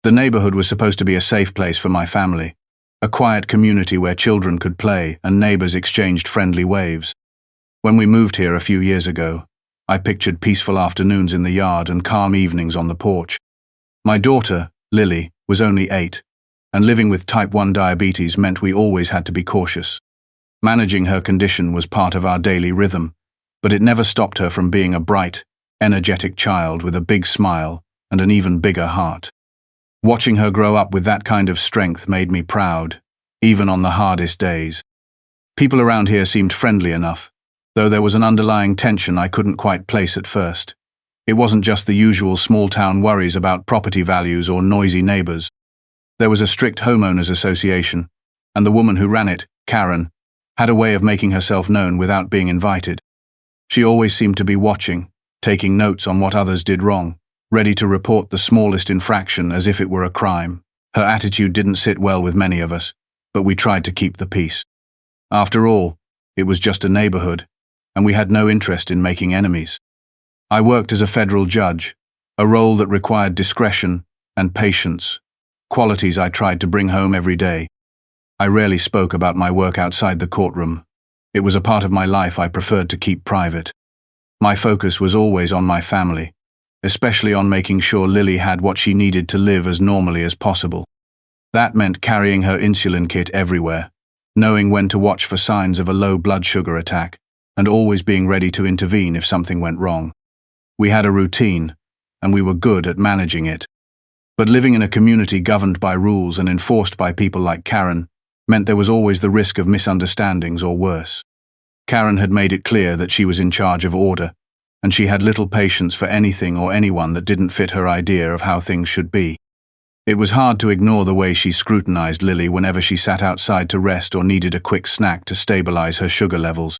The neighborhood was supposed to be a safe place for my family, a quiet community where children could play and neighbors exchanged friendly waves. When we moved here a few years ago, I pictured peaceful afternoons in the yard and calm evenings on the porch. My daughter, Lily, was only 8, and living with type 1 diabetes meant we always had to be cautious. Managing her condition was part of our daily rhythm, but it never stopped her from being a bright, energetic child with a big smile and an even bigger heart. Watching her grow up with that kind of strength made me proud, even on the hardest days. People around here seemed friendly enough, though there was an underlying tension I couldn't quite place at first. It wasn't just the usual small-town worries about property values or noisy neighbors. There was a strict homeowners association, and the woman who ran it, Karen, had a way of making herself known without being invited. She always seemed to be watching, taking notes on what others did wrong, ready to report the smallest infraction as if it were a crime. Her attitude didn't sit well with many of us, but we tried to keep the peace. After all, it was just a neighborhood, and we had no interest in making enemies. I worked as a federal judge, a role that required discretion and patience, qualities I tried to bring home every day. I rarely spoke about my work outside the courtroom. It was a part of my life I preferred to keep private. My focus was always on my family, especially on making sure Lily had what she needed to live as normally as possible. That meant carrying her insulin kit everywhere, knowing when to watch for signs of a low blood sugar attack, and always being ready to intervene if something went wrong. We had a routine, and we were good at managing it. But living in a community governed by rules and enforced by people like Karen meant there was always the risk of misunderstandings or worse. Karen had made it clear that she was in charge of order, and she had little patience for anything or anyone that didn't fit her idea of how things should be. It was hard to ignore the way she scrutinized Lily whenever she sat outside to rest or needed a quick snack to stabilize her sugar levels.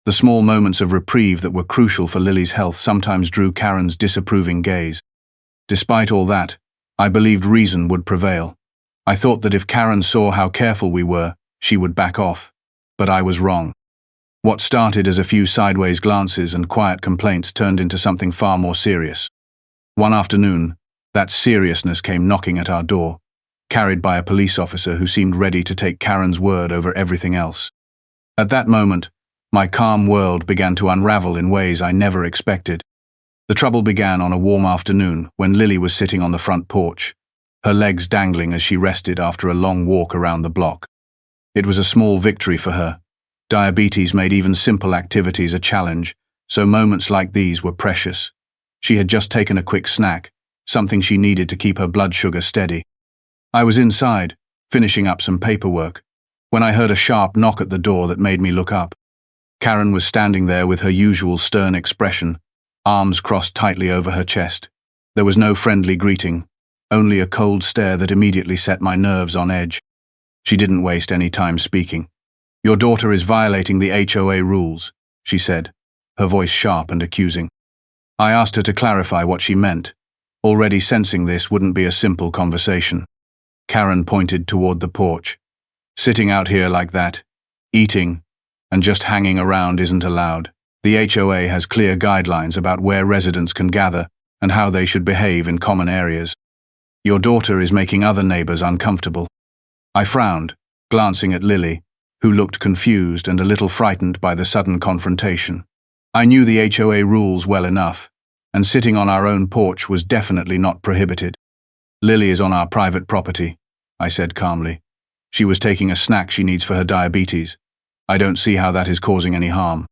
The small moments of reprieve that were crucial for Lily's health sometimes drew Karen's disapproving gaze. Despite all that, I believed reason would prevail. I thought that if Karen saw how careful we were, she would back off. But I was wrong. What started as a few sideways glances and quiet complaints turned into something far more serious. One afternoon, that seriousness came knocking at our door, carried by a police officer who seemed ready to take Karen's word over everything else. At that moment, my calm world began to unravel in ways I never expected. The trouble began on a warm afternoon when Lily was sitting on the front porch, her legs dangling as she rested after a long walk around the block. It was a small victory for her. Diabetes made even simple activities a challenge, so moments like these were precious. She had just taken a quick snack, something she needed to keep her blood sugar steady. I was inside, finishing up some paperwork, when I heard a sharp knock at the door that made me look up. Karen was standing there with her usual stern expression, arms crossed tightly over her chest. There was no friendly greeting, only a cold stare that immediately set my nerves on edge. She didn't waste any time speaking. "Your daughter is violating the HOA rules," she said, her voice sharp and accusing. I asked her to clarify what she meant, already sensing this wouldn't be a simple conversation. Karen pointed toward the porch. "Sitting out here like that, eating, and just hanging around isn't allowed. The HOA has clear guidelines about where residents can gather and how they should behave in common areas. Your daughter is making other neighbors uncomfortable." I frowned, glancing at Lily, who looked confused and a little frightened by the sudden confrontation. I knew the HOA rules well enough, and sitting on our own porch was definitely not prohibited. "Lily is on our private property," I said calmly. "She was taking a snack she needs for her diabetes. I don't see how that is causing any harm."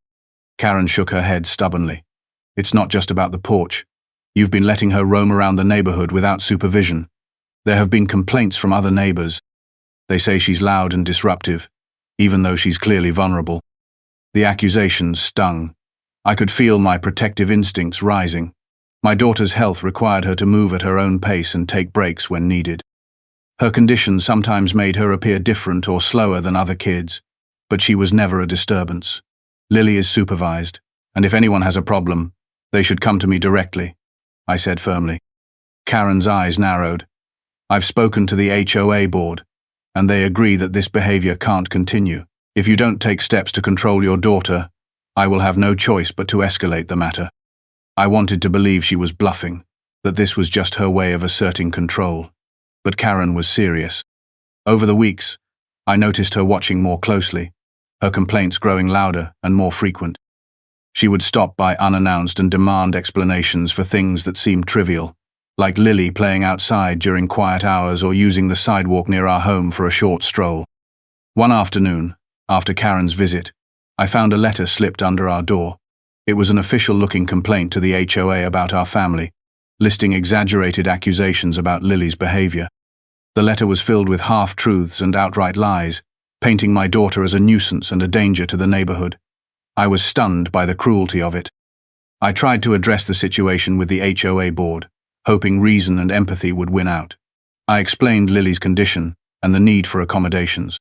Karen shook her head stubbornly. "It's not just about the porch. You've been letting her roam around the neighborhood without supervision. There have been complaints from other neighbors. They say she's loud and disruptive, even though she's clearly vulnerable." The accusations stung. I could feel my protective instincts rising. My daughter's health required her to move at her own pace and take breaks when needed. Her condition sometimes made her appear different or slower than other kids, but she was never a disturbance. "Lily is supervised, and if anyone has a problem, they should come to me directly," I said firmly. Karen's eyes narrowed. "I've spoken to the HOA board, and they agree that this behavior can't continue. If you don't take steps to control your daughter, I will have no choice but to escalate the matter." I wanted to believe she was bluffing, that this was just her way of asserting control. but Karen was serious. Over the weeks, I noticed her watching more closely, her complaints growing louder and more frequent. She would stop by unannounced and demand explanations for things that seemed trivial, like Lily playing outside during quiet hours or using the sidewalk near our home for a short stroll. One afternoon, after Karen's visit, I found a letter slipped under our door. It was an official-looking complaint to the HOA about our family, listing exaggerated accusations about Lily's behavior. The letter was filled with half-truths and outright lies, painting my daughter as a nuisance and a danger to the neighborhood. I was stunned by the cruelty of it. I tried to address the situation with the HOA board, hoping reason and empathy would win out. I explained Lily's condition and the need for accommodations.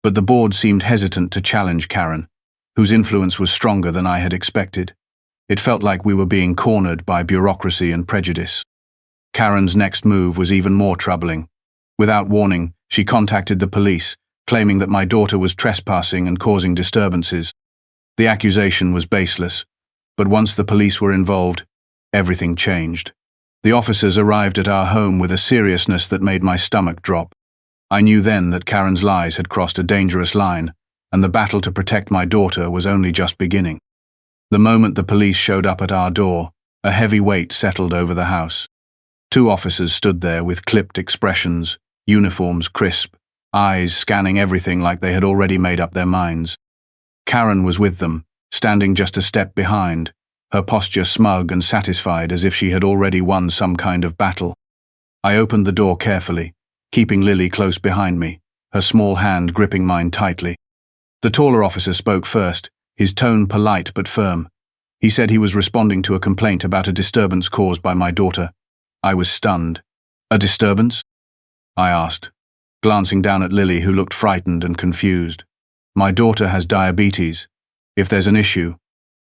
But the board seemed hesitant to challenge Karen, whose influence was stronger than I had expected. It felt like we were being cornered by bureaucracy and prejudice. Karen's next move was even more troubling. Without warning, she contacted the police, claiming that my daughter was trespassing and causing disturbances. The accusation was baseless, but once the police were involved, everything changed. The officers arrived at our home with a seriousness that made my stomach drop. I knew then that Karen's lies had crossed a dangerous line, and the battle to protect my daughter was only just beginning. The moment the police showed up at our door, a heavy weight settled over the house. 2 officers stood there with clipped expressions, uniforms crisp, eyes scanning everything like they had already made up their minds. Karen was with them, standing just a step behind, her posture smug and satisfied as if she had already won some kind of battle. I opened the door carefully, keeping Lily close behind me, her small hand gripping mine tightly. The taller officer spoke first, his tone polite but firm. He said he was responding to a complaint about a disturbance caused by my daughter. I was stunned. A disturbance? I asked, glancing down at Lily, who looked frightened and confused. My daughter has diabetes. If there's an issue,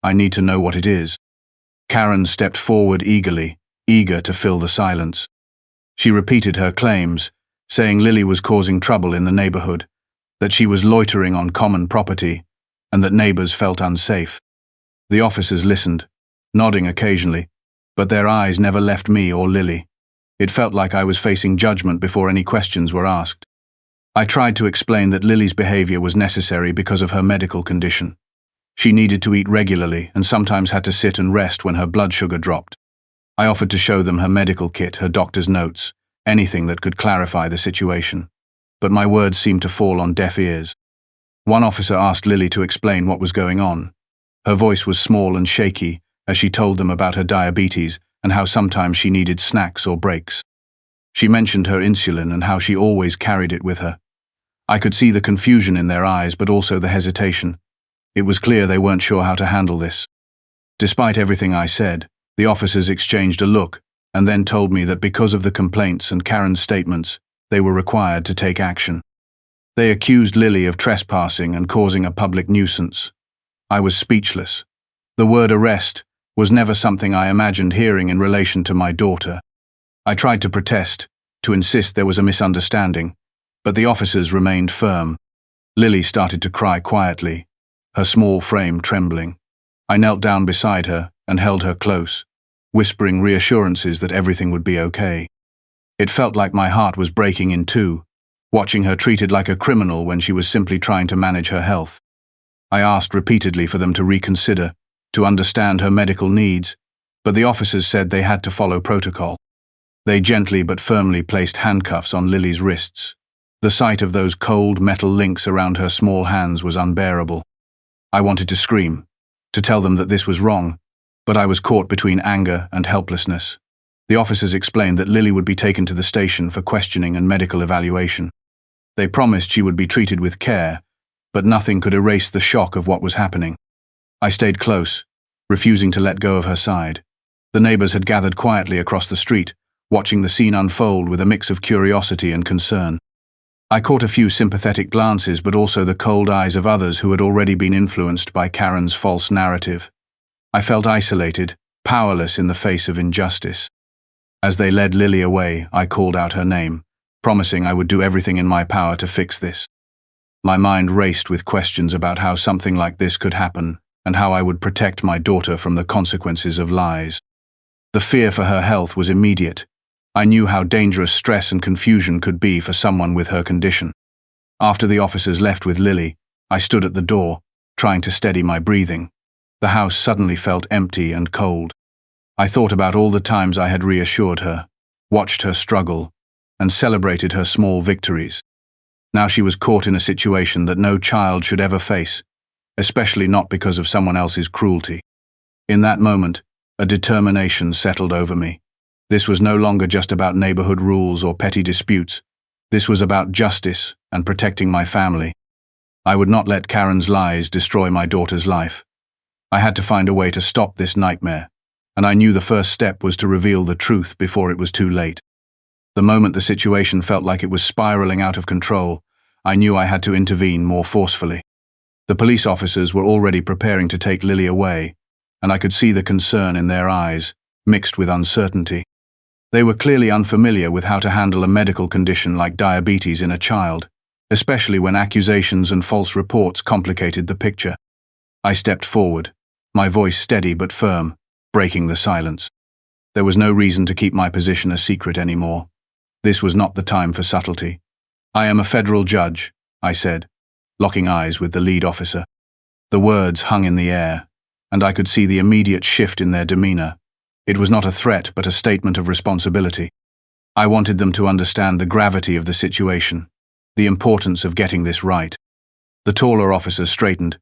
I need to know what it is. Karen stepped forward eagerly, eager to fill the silence. She repeated her claims, saying Lily was causing trouble in the neighborhood, that she was loitering on common property, and that neighbors felt unsafe. The officers listened, nodding occasionally, but their eyes never left me or Lily. It felt like I was facing judgment before any questions were asked. I tried to explain that Lily's behavior was necessary because of her medical condition. She needed to eat regularly and sometimes had to sit and rest when her blood sugar dropped. I offered to show them her medical kit, her doctor's notes, anything that could clarify the situation. But my words seemed to fall on deaf ears. One officer asked Lily to explain what was going on. Her voice was small and shaky as she told them about her diabetes and how sometimes she needed snacks or breaks. She mentioned her insulin and how she always carried it with her. I could see the confusion in their eyes, but also the hesitation. It was clear they weren't sure how to handle this. Despite everything I said, the officers exchanged a look and then told me that because of the complaints and Karen's statements, they were required to take action. They accused Lily of trespassing and causing a public nuisance. I was speechless. The word arrest was never something I imagined hearing in relation to my daughter. I tried to protest, to insist there was a misunderstanding, but the officers remained firm. Lily started to cry quietly, her small frame trembling. I knelt down beside her and held her close, whispering reassurances that everything would be okay. It felt like my heart was breaking in two, watching her treated like a criminal when she was simply trying to manage her health. I asked repeatedly for them to reconsider, to understand her medical needs, but the officers said they had to follow protocol. They gently but firmly placed handcuffs on Lily's wrists. The sight of those cold metal links around her small hands was unbearable. I wanted to scream, to tell them that this was wrong, but I was caught between anger and helplessness. The officers explained that Lily would be taken to the station for questioning and medical evaluation. They promised she would be treated with care, but nothing could erase the shock of what was happening. I stayed close, refusing to let go of her side. The neighbors had gathered quietly across the street, watching the scene unfold with a mix of curiosity and concern. I caught a few sympathetic glances, but also the cold eyes of others who had already been influenced by Karen's false narrative. I felt isolated, powerless in the face of injustice. As they led Lily away, I called out her name, promising I would do everything in my power to fix this. My mind raced with questions about how something like this could happen and how I would protect my daughter from the consequences of lies. The fear for her health was immediate. I knew how dangerous stress and confusion could be for someone with her condition. After the officers left with Lily, I stood at the door, trying to steady my breathing. The house suddenly felt empty and cold. I thought about all the times I had reassured her, watched her struggle, and celebrated her small victories. Now she was caught in a situation that no child should ever face, especially not because of someone else's cruelty. In that moment, a determination settled over me. This was no longer just about neighborhood rules or petty disputes. This was about justice and protecting my family. I would not let Karen's lies destroy my daughter's life. I had to find a way to stop this nightmare, and I knew the first step was to reveal the truth before it was too late. The moment the situation felt like it was spiraling out of control, I knew I had to intervene more forcefully. The police officers were already preparing to take Lily away, and I could see the concern in their eyes, mixed with uncertainty. They were clearly unfamiliar with how to handle a medical condition like diabetes in a child, especially when accusations and false reports complicated the picture. I stepped forward, my voice steady but firm, breaking the silence. There was no reason to keep my position a secret anymore. This was not the time for subtlety. "I am a federal judge," I said, locking eyes with the lead officer. The words hung in the air, and I could see the immediate shift in their demeanor. It was not a threat, but a statement of responsibility. I wanted them to understand the gravity of the situation, the importance of getting this right. The taller officer straightened,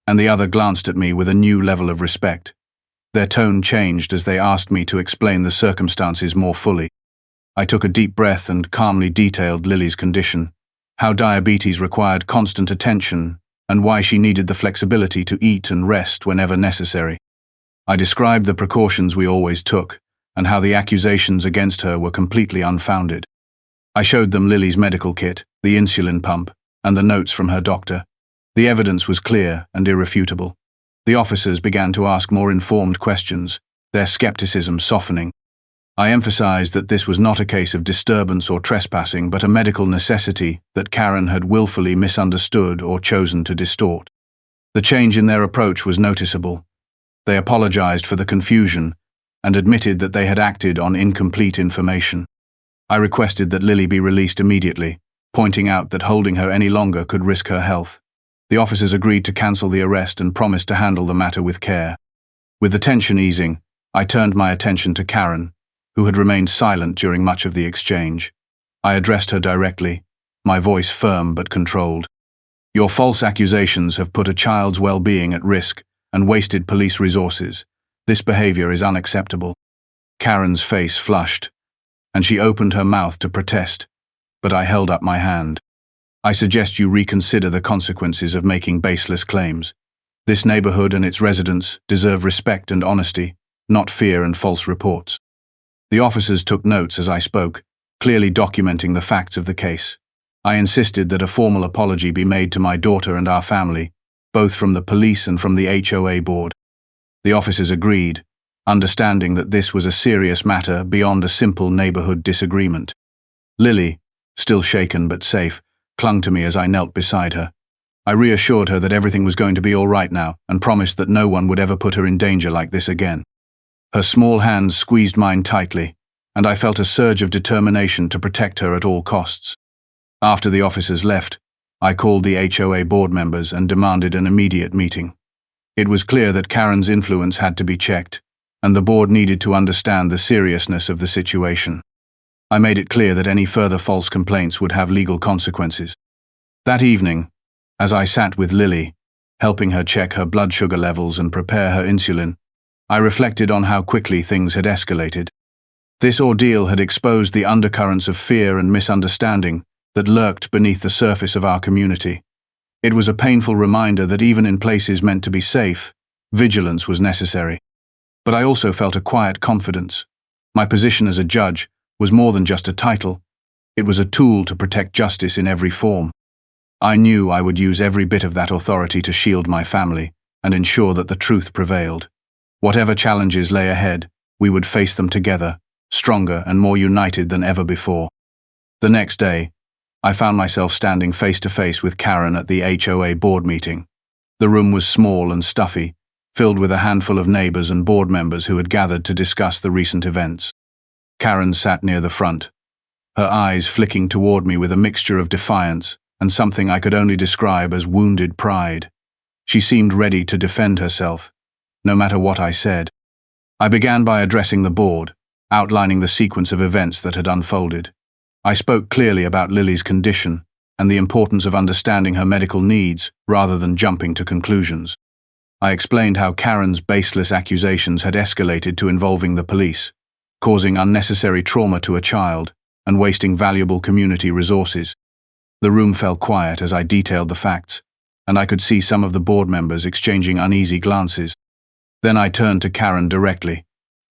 and the other glanced at me with a new level of respect. Their tone changed as they asked me to explain the circumstances more fully. I took a deep breath and calmly detailed Lily's condition, how diabetes required constant attention, and why she needed the flexibility to eat and rest whenever necessary. I described the precautions we always took, and how the accusations against her were completely unfounded. I showed them Lily's medical kit, the insulin pump, and the notes from her doctor. The evidence was clear and irrefutable. The officers began to ask more informed questions, their skepticism softening. I emphasized that this was not a case of disturbance or trespassing, but a medical necessity that Karen had willfully misunderstood or chosen to distort. The change in their approach was noticeable. They apologized for the confusion and admitted that they had acted on incomplete information. I requested that Lily be released immediately, pointing out that holding her any longer could risk her health. The officers agreed to cancel the arrest and promised to handle the matter with care. With the tension easing, I turned my attention to Karen, who had remained silent during much of the exchange. I addressed her directly, my voice firm but controlled. "Your false accusations have put a child's well-being at risk and wasted police resources. This behavior is unacceptable." Karen's face flushed, and she opened her mouth to protest, but I held up my hand. "I suggest you reconsider the consequences of making baseless claims. This neighborhood and its residents deserve respect and honesty, not fear and false reports." The officers took notes as I spoke, clearly documenting the facts of the case. I insisted that a formal apology be made to my daughter and our family, both from the police and from the HOA board. The officers agreed, understanding that this was a serious matter beyond a simple neighborhood disagreement. Lily, still shaken but safe, clung to me as I knelt beside her. I reassured her that everything was going to be all right now and promised that no one would ever put her in danger like this again. Her small hands squeezed mine tightly, and I felt a surge of determination to protect her at all costs. After the officers left, I called the HOA board members and demanded an immediate meeting. It was clear that Karen's influence had to be checked, and the board needed to understand the seriousness of the situation. I made it clear that any further false complaints would have legal consequences. That evening, as I sat with Lily, helping her check her blood sugar levels and prepare her insulin, I reflected on how quickly things had escalated. This ordeal had exposed the undercurrents of fear and misunderstanding that lurked beneath the surface of our community. It was a painful reminder that even in places meant to be safe, vigilance was necessary. But I also felt a quiet confidence. My position as a judge was more than just a title. It was a tool to protect justice in every form. I knew I would use every bit of that authority to shield my family and ensure that the truth prevailed. Whatever challenges lay ahead, we would face them together, stronger and more united than ever before. The next day, I found myself standing face to face with Karen at the HOA board meeting. The room was small and stuffy, filled with a handful of neighbors and board members who had gathered to discuss the recent events. Karen sat near the front, her eyes flicking toward me with a mixture of defiance and something I could only describe as wounded pride. She seemed ready to defend herself, no matter what I said. I began by addressing the board, outlining the sequence of events that had unfolded. I spoke clearly about Lily's condition and the importance of understanding her medical needs rather than jumping to conclusions. I explained how Karen's baseless accusations had escalated to involving the police, causing unnecessary trauma to a child and wasting valuable community resources. The room fell quiet as I detailed the facts, and I could see some of the board members exchanging uneasy glances. Then I turned to Karen directly.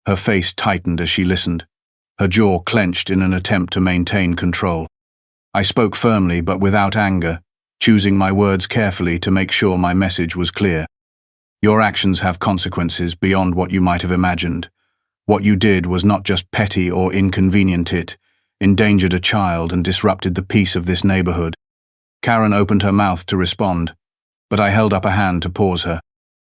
Her face tightened as she listened, her jaw clenched in an attempt to maintain control. I spoke firmly but without anger, choosing my words carefully to make sure my message was clear. Your actions have consequences beyond what you might have imagined. What you did was not just petty or inconvenient, it endangered a child and disrupted the peace of this neighborhood. Karen opened her mouth to respond, but I held up a hand to pause her.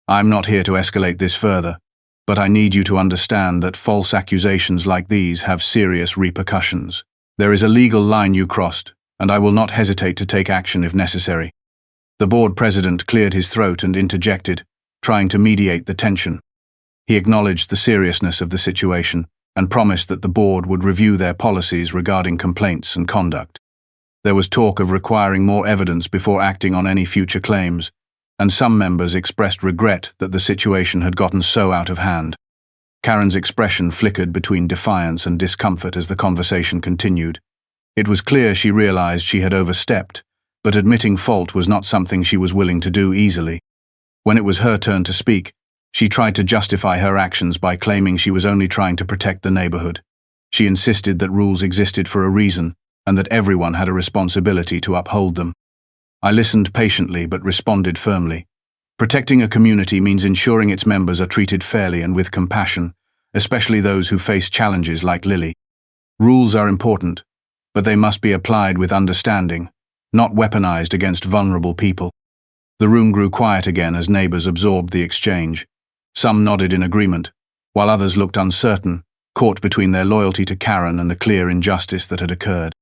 I'm not here to escalate this further, but I need you to understand that false accusations like these have serious repercussions. There is a legal line you crossed, and I will not hesitate to take action if necessary. The board president cleared his throat and interjected, trying to mediate the tension. He acknowledged the seriousness of the situation and promised that the board would review their policies regarding complaints and conduct. There was talk of requiring more evidence before acting on any future claims, and some members expressed regret that the situation had gotten so out of hand. Karen's expression flickered between defiance and discomfort as the conversation continued. It was clear she realized she had overstepped, but admitting fault was not something she was willing to do easily. When it was her turn to speak, she tried to justify her actions by claiming she was only trying to protect the neighborhood. She insisted that rules existed for a reason and that everyone had a responsibility to uphold them. I listened patiently but responded firmly. Protecting a community means ensuring its members are treated fairly and with compassion, especially those who face challenges like Lily. Rules are important, but they must be applied with understanding, not weaponized against vulnerable people. The room grew quiet again as neighbors absorbed the exchange. Some nodded in agreement, while others looked uncertain, caught between their loyalty to Karen and the clear injustice that had occurred.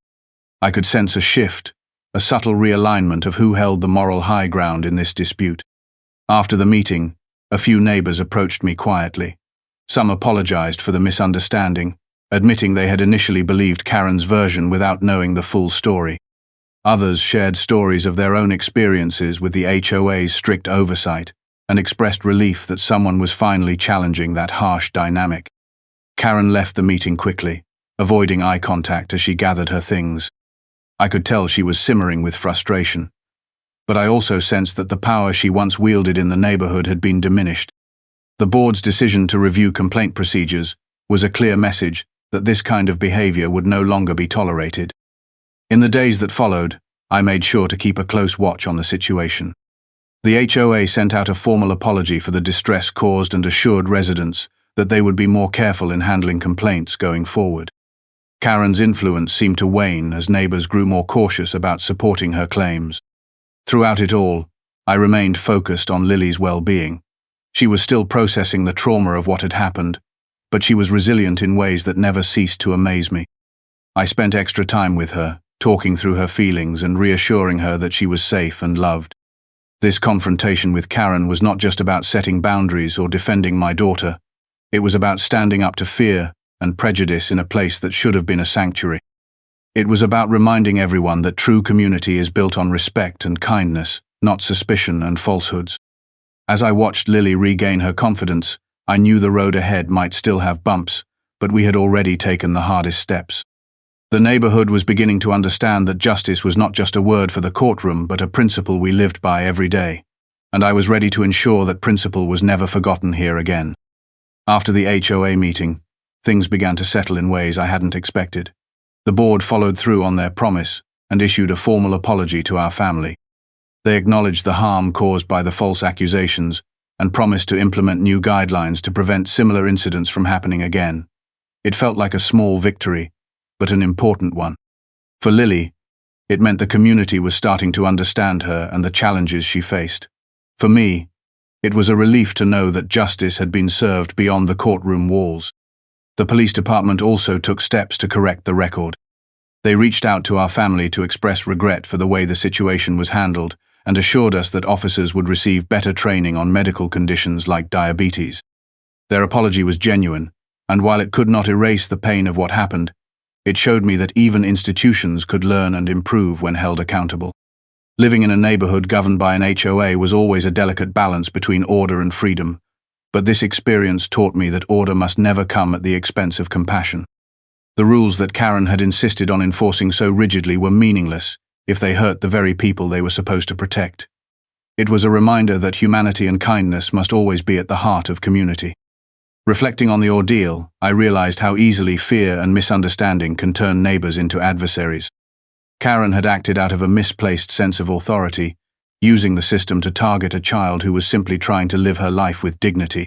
I could sense a shift, a subtle realignment of who held the moral high ground in this dispute. After the meeting, a few neighbors approached me quietly. Some apologized for the misunderstanding, admitting they had initially believed Karen's version without knowing the full story. Others shared stories of their own experiences with the HOA's strict oversight and expressed relief that someone was finally challenging that harsh dynamic. Karen left the meeting quickly, avoiding eye contact as she gathered her things. I could tell she was simmering with frustration, but I also sensed that the power she once wielded in the neighborhood had been diminished. The board's decision to review complaint procedures was a clear message that this kind of behavior would no longer be tolerated. In the days that followed, I made sure to keep a close watch on the situation. The HOA sent out a formal apology for the distress caused and assured residents that they would be more careful in handling complaints going forward. Karen's influence seemed to wane as neighbors grew more cautious about supporting her claims. Throughout it all, I remained focused on Lily's well-being. She was still processing the trauma of what had happened, but she was resilient in ways that never ceased to amaze me. I spent extra time with her, talking through her feelings and reassuring her that she was safe and loved. This confrontation with Karen was not just about setting boundaries or defending my daughter. It was about standing up to fear and prejudice in a place that should have been a sanctuary. It was about reminding everyone that true community is built on respect and kindness, not suspicion and falsehoods. As I watched Lily regain her confidence, I knew the road ahead might still have bumps, but we had already taken the hardest steps. The neighborhood was beginning to understand that justice was not just a word for the courtroom, but a principle we lived by every day, and I was ready to ensure that principle was never forgotten here again. After the HOA meeting, things began to settle in ways I hadn't expected. The board followed through on their promise and issued a formal apology to our family. They acknowledged the harm caused by the false accusations and promised to implement new guidelines to prevent similar incidents from happening again. It felt like a small victory, but an important one. For Lily, it meant the community was starting to understand her and the challenges she faced. For me, it was a relief to know that justice had been served beyond the courtroom walls. The police department also took steps to correct the record. They reached out to our family to express regret for the way the situation was handled and assured us that officers would receive better training on medical conditions like diabetes. Their apology was genuine, and while it could not erase the pain of what happened, it showed me that even institutions could learn and improve when held accountable. Living in a neighborhood governed by an HOA was always a delicate balance between order and freedom, but this experience taught me that order must never come at the expense of compassion. The rules that Karen had insisted on enforcing so rigidly were meaningless if they hurt the very people they were supposed to protect. It was a reminder that humanity and kindness must always be at the heart of community. Reflecting on the ordeal, I realized how easily fear and misunderstanding can turn neighbors into adversaries. Karen had acted out of a misplaced sense of authority, using the system to target a child who was simply trying to live her life with dignity.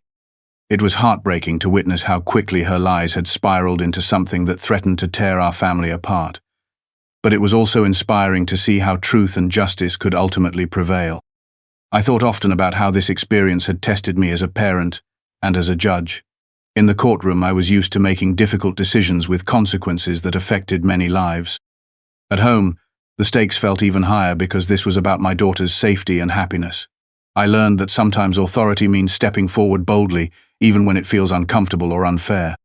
It was heartbreaking to witness how quickly her lies had spiraled into something that threatened to tear our family apart. But it was also inspiring to see how truth and justice could ultimately prevail. I thought often about how this experience had tested me as a parent and as a judge. In the courtroom, I was used to making difficult decisions with consequences that affected many lives. At home, the stakes felt even higher because this was about my daughter's safety and happiness. I learned that sometimes authority means stepping forward boldly, even when it feels uncomfortable or unfair.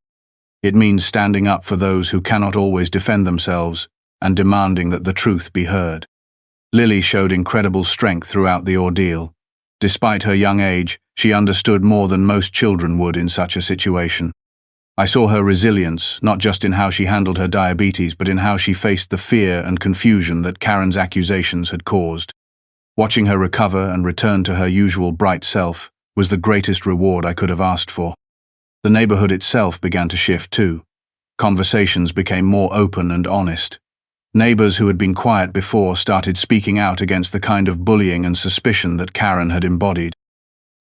It means standing up for those who cannot always defend themselves and demanding that the truth be heard. Lily showed incredible strength throughout the ordeal. Despite her young age, she understood more than most children would in such a situation. I saw her resilience, not just in how she handled her diabetes, but in how she faced the fear and confusion that Karen's accusations had caused. Watching her recover and return to her usual bright self was the greatest reward I could have asked for. The neighborhood itself began to shift too. Conversations became more open and honest. Neighbors who had been quiet before started speaking out against the kind of bullying and suspicion that Karen had embodied.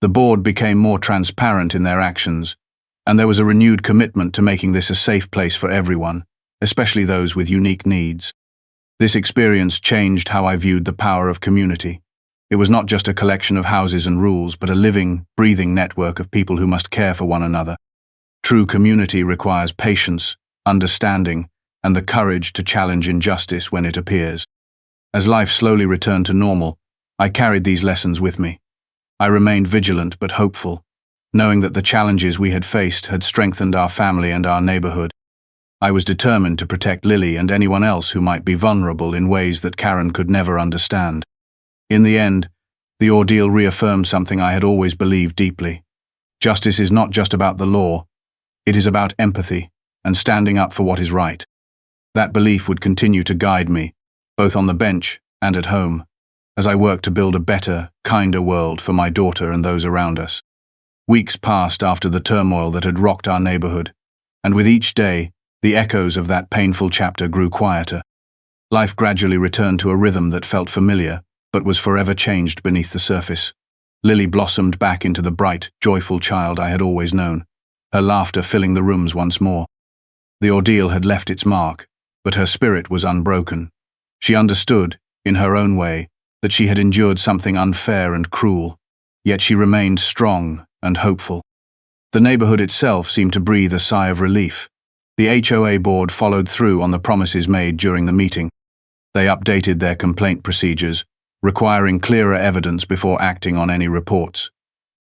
The board became more transparent in their actions, and there was a renewed commitment to making this a safe place for everyone, especially those with unique needs. This experience changed how I viewed the power of community. It was not just a collection of houses and rules, but a living, breathing network of people who must care for one another. True community requires patience, understanding, and the courage to challenge injustice when it appears. As life slowly returned to normal, I carried these lessons with me. I remained vigilant but hopeful, knowing that the challenges we had faced had strengthened our family and our neighborhood. I was determined to protect Lily and anyone else who might be vulnerable in ways that Karen could never understand. In the end, the ordeal reaffirmed something I had always believed deeply. Justice is not just about the law, it is about empathy and standing up for what is right. That belief would continue to guide me, both on the bench and at home, as I worked to build a better, kinder world for my daughter and those around us. Weeks passed after the turmoil that had rocked our neighborhood, and with each day, the echoes of that painful chapter grew quieter. Life gradually returned to a rhythm that felt familiar, but was forever changed beneath the surface. Lily blossomed back into the bright, joyful child I had always known, her laughter filling the rooms once more. The ordeal had left its mark, but her spirit was unbroken. She understood, in her own way, that she had endured something unfair and cruel, yet she remained strong and hopeful. The neighborhood itself seemed to breathe a sigh of relief. The HOA board followed through on the promises made during the meeting. They updated their complaint procedures, requiring clearer evidence before acting on any reports.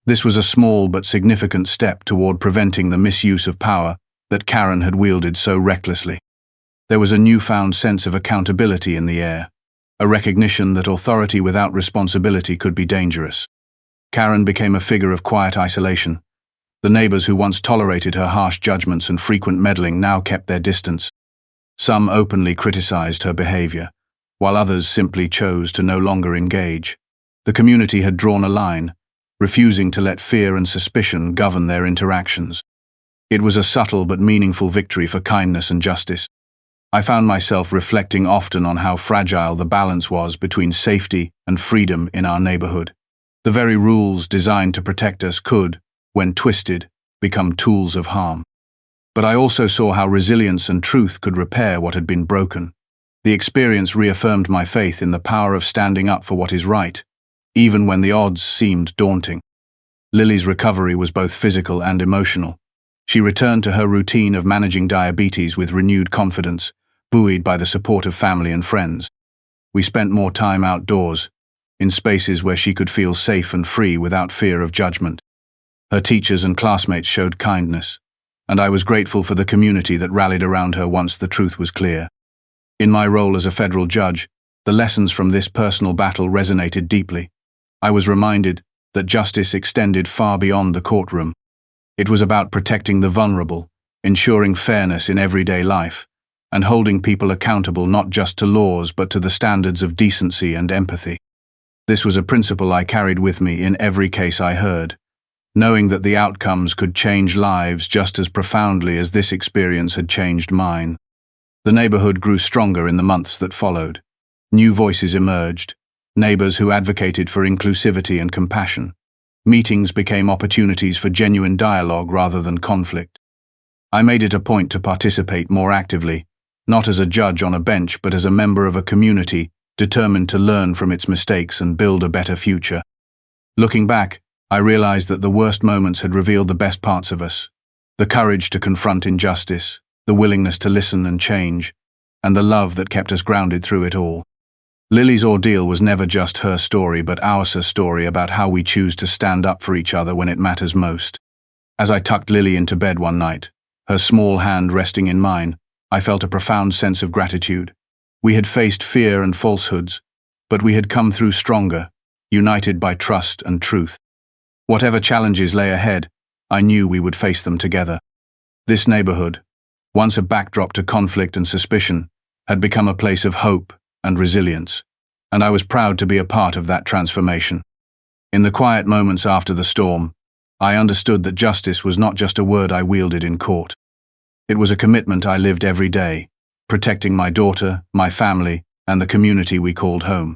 This was a small but significant step toward preventing the misuse of power that Karen had wielded so recklessly. There was a newfound sense of accountability in the air, a recognition that authority without responsibility could be dangerous. Karen became a figure of quiet isolation. The neighbors who once tolerated her harsh judgments and frequent meddling now kept their distance. Some openly criticized her behavior, while others simply chose to no longer engage. The community had drawn a line, refusing to let fear and suspicion govern their interactions. It was a subtle but meaningful victory for kindness and justice. I found myself reflecting often on how fragile the balance was between safety and freedom in our neighborhood. The very rules designed to protect us could, when twisted, become tools of harm. But I also saw how resilience and truth could repair what had been broken. The experience reaffirmed my faith in the power of standing up for what is right, even when the odds seemed daunting. Lily's recovery was both physical and emotional. She returned to her routine of managing diabetes with renewed confidence, buoyed by the support of family and friends. We spent more time outdoors, in spaces where she could feel safe and free without fear of judgment. Her teachers and classmates showed kindness, and I was grateful for the community that rallied around her once the truth was clear. In my role as a federal judge, the lessons from this personal battle resonated deeply. I was reminded that justice extended far beyond the courtroom. It was about protecting the vulnerable, ensuring fairness in everyday life, and holding people accountable not just to laws but to the standards of decency and empathy. This was a principle I carried with me in every case I heard, knowing that the outcomes could change lives just as profoundly as this experience had changed mine. The neighborhood grew stronger in the months that followed. New voices emerged, neighbors who advocated for inclusivity and compassion. Meetings became opportunities for genuine dialogue rather than conflict. I made it a point to participate more actively, not as a judge on a bench but as a member of a community determined to learn from its mistakes and build a better future. Looking back, I realized that the worst moments had revealed the best parts of us: the courage to confront injustice, the willingness to listen and change, and the love that kept us grounded through it all. Lily's ordeal was never just her story but our story about how we choose to stand up for each other when it matters most. As I tucked Lily into bed one night, her small hand resting in mine, I felt a profound sense of gratitude. We had faced fear and falsehoods, but we had come through stronger, united by trust and truth. Whatever challenges lay ahead, I knew we would face them together. This neighborhood, once a backdrop to conflict and suspicion, had become a place of hope and resilience, and I was proud to be a part of that transformation. In the quiet moments after the storm, I understood that justice was not just a word I wielded in court. It was a commitment I lived every day, protecting my daughter, my family, and the community we called home.